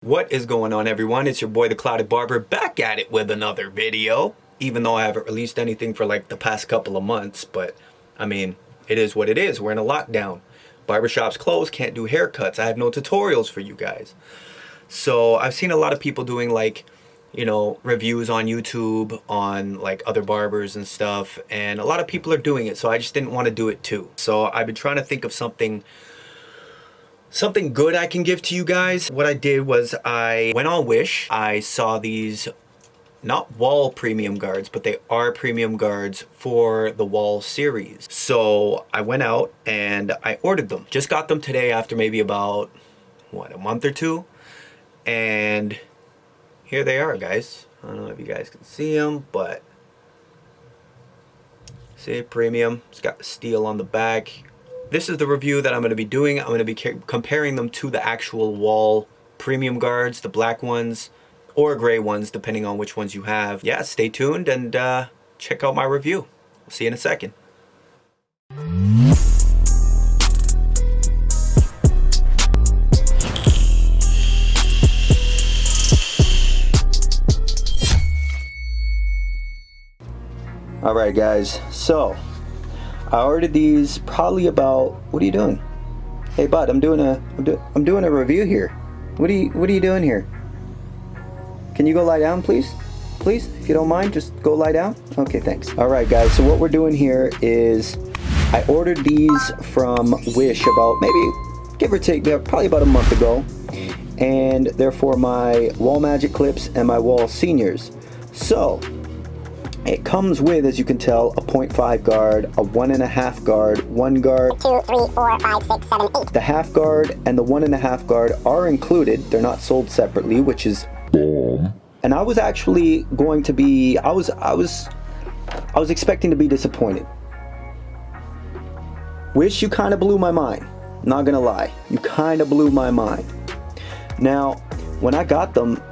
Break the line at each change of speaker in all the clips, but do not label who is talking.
What is going on, everyone? It's your boy the Clouded Barber, back at it with another video, even though I haven't released anything for like the past couple of months. But I mean, it is what it is. We're in a lockdown. Barbershops closed, can't do haircuts. I have no tutorials for you guys. So I've seen a lot of people doing like, you know, reviews on YouTube on like other barbers and stuff, and a lot of people are doing it, so I just didn't want to do it too. So I've been trying to think of something good I can give to you guys. What I did was I went on Wish. I saw these, not Wahl premium guards, but they are premium guards for the Wahl series. So I went out and I ordered them. Just got them today after maybe about, what, a month or two? And here they are, guys. I don't know if you guys can see them, but see, premium. It's got the steel on the back. This is the review that I'm going to be doing. I'm going to be comparing them to the actual Wahl premium guards, the black ones or gray ones, depending on which ones you have. Yeah, stay tuned and check out my review. I'll see you in a second. All right, guys. So I ordered these probably about, what are you doing? Hey bud, I'm doing a review here. What are you doing here? Can you go lie down, please? Please, if you don't mind, just go lie down. Okay, thanks. All right, guys, so what we're doing here is I ordered these from Wish about maybe, give or take, probably about a month ago, and they're for my Wahl Magic clips and my Wahl seniors. So it comes with, as you can tell, a 0.5 guard, a 1.5 guard, 1 guard, 2, 3, 4, 5, 6, 7, 8. The half guard and the 1.5 guard are included. They're not sold separately, which is boom. And I was actually going to be, I was expecting to be disappointed. Wish, you kind of blew my mind. Not gonna lie, you kind of blew my mind. Now, when I got them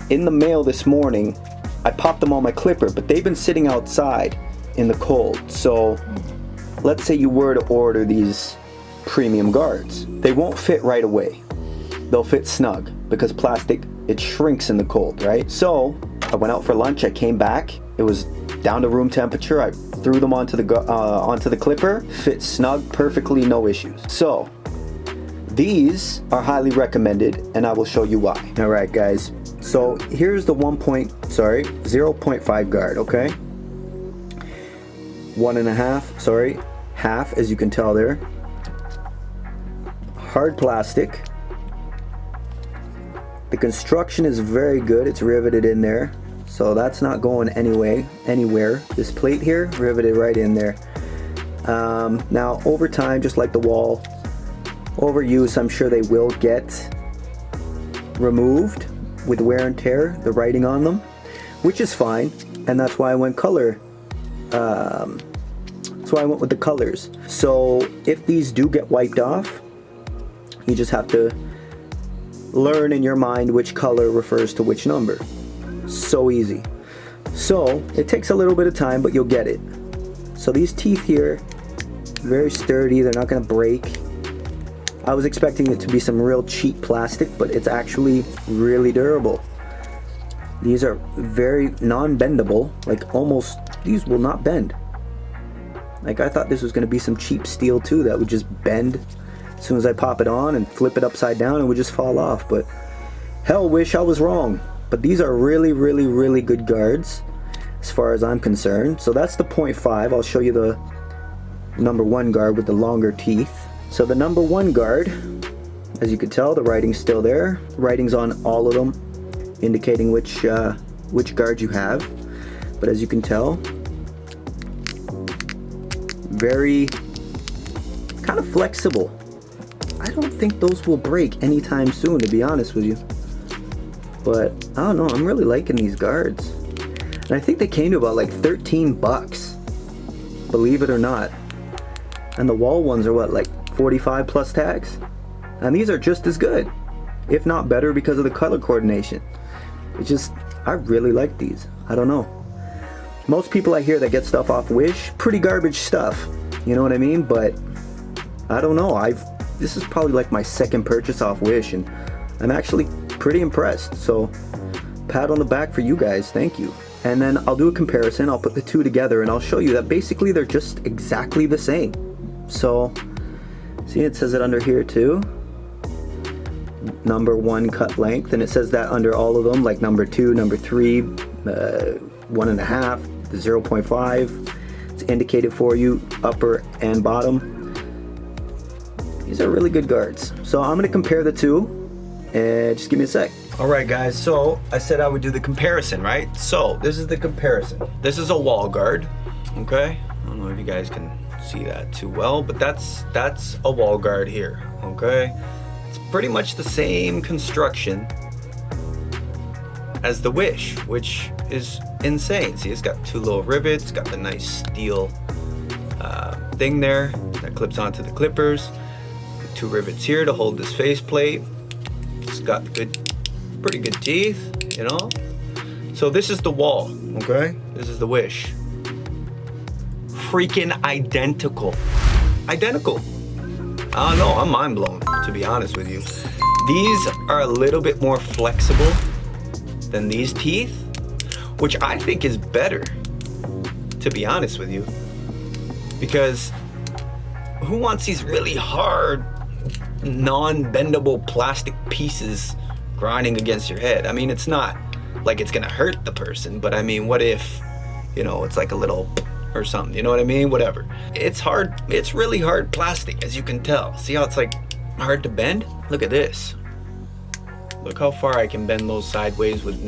in the mail this morning, I popped them on my clipper, but they've been sitting outside in the cold. So let's say you were to order these premium guards. They won't fit right away. They'll fit snug because plastic, it shrinks in the cold, right? So I went out for lunch, I came back, it was down to room temperature. I threw them onto the clipper, fit snug perfectly, no issues. So these are highly recommended, and I will show you why. All right, guys. So here's the 0.5 guard, okay? 1.5, sorry, half, as you can tell there. Hard plastic. The construction is very good. It's riveted in there, so that's not going anywhere. This plate here, riveted right in there. Now, over time, just like the Wahl, overuse, I'm sure they will get removed with wear and tear, the writing on them, which is fine, and that's why I went color. That's why I went with the colors. So if these do get wiped off, you just have to learn in your mind which color refers to which number. So easy. So it takes a little bit of time, but you'll get it. So these teeth here, very sturdy, they're not gonna break. I was expecting it to be some real cheap plastic, but it's actually really durable. These are very non-bendable, like almost, these will not bend. Like I thought this was gonna be some cheap steel too that would just bend as soon as I pop it on and flip it upside down, it would just fall off. But hell, Wish I was wrong. But these are really, really, really good guards as far as I'm concerned. So that's the 0.5. I'll show you the number 1 guard with the longer teeth. So the number 1 guard, as you can tell, the writing's still there. Writing's on all of them, indicating which guard you have. But as you can tell, very kind of flexible. I don't think those will break anytime soon, to be honest with you. But I don't know, I'm really liking these guards. And I think they came to about like 13 bucks, believe it or not. And the Wahl ones are what, like 45 plus tax, and these are just as good, if not better, because of the color coordination. It's just, I really like these. I don't know, most people I hear that get stuff off Wish, pretty garbage stuff, you know what I mean? But I don't know, this is probably like my second purchase off Wish, and I'm actually pretty impressed. So pat on the back for you guys, thank you. And then I'll do a comparison, I'll put the two together and I'll show you that basically they're just exactly the same. So, see, it says it under here too. Number 1 cut length, and it says that under all of them, like number 2, number 3, 1.5, 0.5. It's indicated for you, upper and bottom. These are really good guards. So I'm gonna compare the two, and just give me a sec. All right, guys, so I said I would do the comparison, right? So this is the comparison. This is a wall guard, okay? I don't know if you guys can see that too well, but that's a wall guard here, okay? It's pretty much the same construction as the Wish, which is insane. See, it's got 2 little rivets, got the nice steel thing there that clips onto the clippers. 2 rivets here to hold this faceplate. It's got pretty good teeth, you know? So this is the Wahl, okay? This is the Wish. Freaking identical. Identical. I don't know, I'm mind blown, to be honest with you. These are a little bit more flexible than these teeth, which I think is better, to be honest with you. Because who wants these really hard, non-bendable plastic pieces grinding against your head? I mean, it's not like it's gonna hurt the person, but I mean, what if, you know, it's like a little or something, you know what I mean? Whatever. It's hard, it's really hard plastic, as you can tell. See how it's like hard to bend? Look at this. Look how far I can bend those sideways with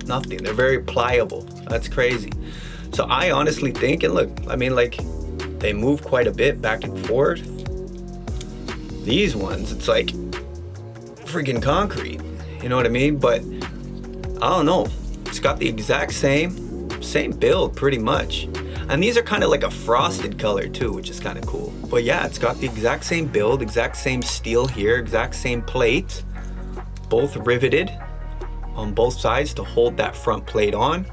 nothing. They're very pliable. That's crazy. So I honestly think, and look, I mean, like, they move quite a bit back and forth. These ones, it's like freaking concrete, you know what I mean? But I don't know, it's got the exact same build pretty much. And these are kind of like a frosted color too, which is kind of cool. But yeah, it's got the exact same build, exact same steel here, exact same plate, both riveted on both sides to hold that front plate on.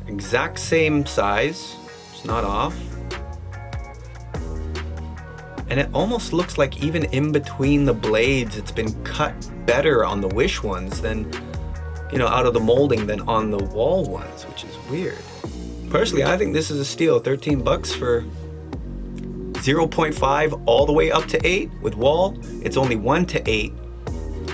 Exact same size, it's not off. And it almost looks like even in between the blades, it's been cut better on the Wish ones than, you know, out of the molding than on the Wahl ones, which is weird. Personally, I think this is a steal. 13 bucks for 0.5 all the way up to 8. With Wahl, it's only 1 to 8,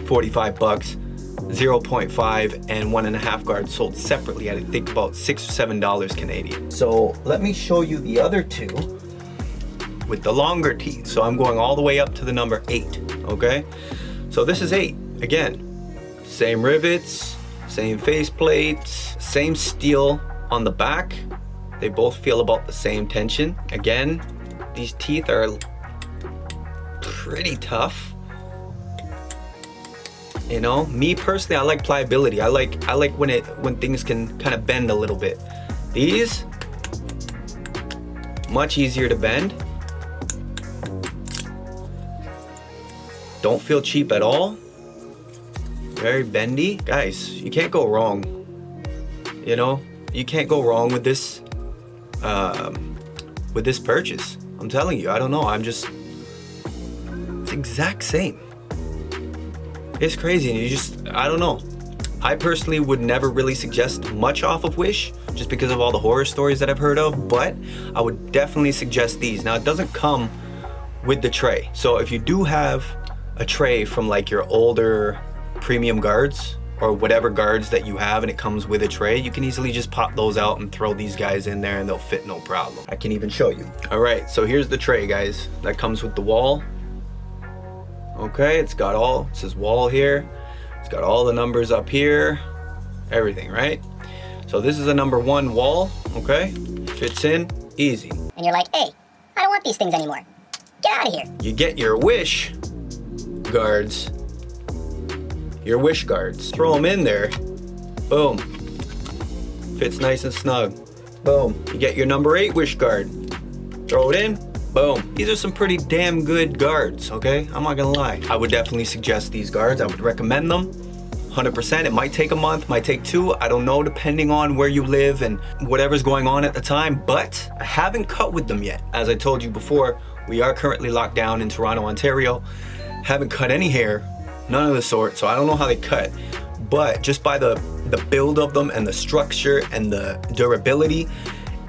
45 bucks. 0.5 and 1.5 guards sold separately at I think about $6 or $7 Canadian. So let me show you the other two with the longer teeth. So I'm going all the way up to the number 8, okay? So this is 8, again, same rivets, same faceplates, same steel on the back. They both feel about the same tension. Again, these teeth are pretty tough. You know, me personally, I like pliability. I like when things can kind of bend a little bit. These, much easier to bend. Don't feel cheap at all. Very bendy. Guys, you can't go wrong. You know, you can't go wrong with this purchase. I'm telling you, I don't know. It's exact same. It's crazy, and I don't know. I personally would never really suggest much off of Wish, just because of all the horror stories that I've heard of, but I would definitely suggest these. Now, it doesn't come with the tray. So if you do have a tray from like your older premium guards, or whatever guards that you have, and it comes with a tray, you can easily just pop those out and throw these guys in there and they'll fit no problem. I can even show you. All right, so here's the tray, guys, that comes with the Wahl. Okay, it says Wahl here. It's got all the numbers up here, everything, right? So this is a number 1 Wahl, okay? Fits in, easy.
And you're like, hey, I don't want these things anymore. Get out of here.
You get your Wish guards, throw them in there, boom. Fits nice and snug, boom. You get your number 8 Wish guard, throw it in, boom. These are some pretty damn good guards, okay? I'm not gonna lie. I would definitely suggest these guards. I would recommend them, 100%. It might take a month, might take 2. I don't know, depending on where you live and whatever's going on at the time, but I haven't cut with them yet. As I told you before,
We are currently locked down in Toronto, Ontario. Haven't cut any hair, none of the sort, so I don't know how they cut. But just by the build of them and the structure and the durability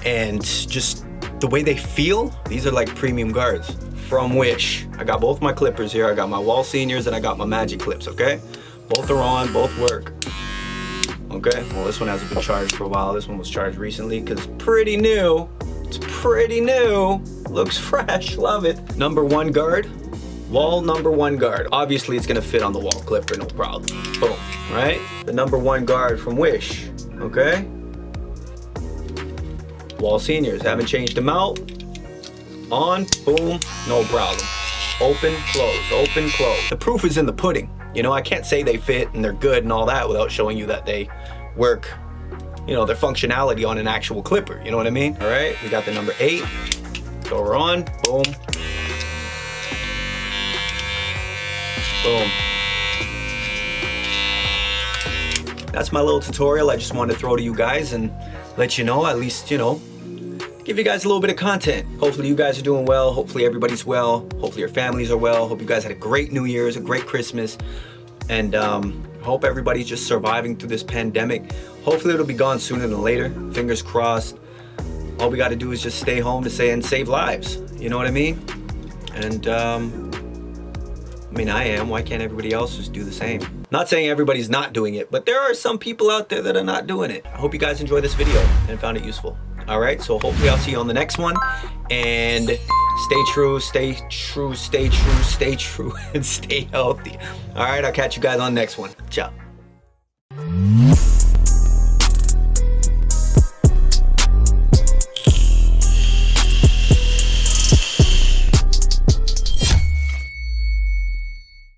and just the way they feel, these are like premium guards. From Wish. I got both my clippers here. I got my Wahl Seniors and I got my Magic Clips, okay? Both are on, both work. Okay, well this one hasn't been charged for a while. This one was charged recently because it's pretty new. It's pretty new. Looks fresh, love it. #1 guard, Wahl #1 guard. Obviously it's gonna fit on the Wahl clipper, no problem. Boom, right? The #1 guard from Wish, okay? Wahl Seniors, haven't changed them out. On, boom, no problem. Open, close, open, close. The proof is in the pudding. You know, I can't say they fit and they're good and all that without showing you that they work, you know, their functionality on an actual clipper. You know what I mean? All right, we got the #8. So we're on, boom. Boom. That's my little tutorial I just wanted to throw to you guys and let you know, at least, you know, give you guys a little bit of content. Hopefully you guys are doing well. Hopefully everybody's well. Hopefully your families are well. Hope you guys had a great New Year's, a great Christmas. And hope everybody's just surviving through this pandemic. Hopefully it'll be gone sooner than later. Fingers crossed. All we got to do is just stay home to save lives. You know what I mean? And I mean, I am. Why can't everybody else just do the same? Not saying everybody's not doing it, but there are some people out there that are not doing it. I hope you guys enjoyed this video and found it useful. All right, so hopefully I'll see you on the next one. And stay true, stay true, stay true, stay true, and stay healthy. All right, I'll catch you guys on the next one. Ciao.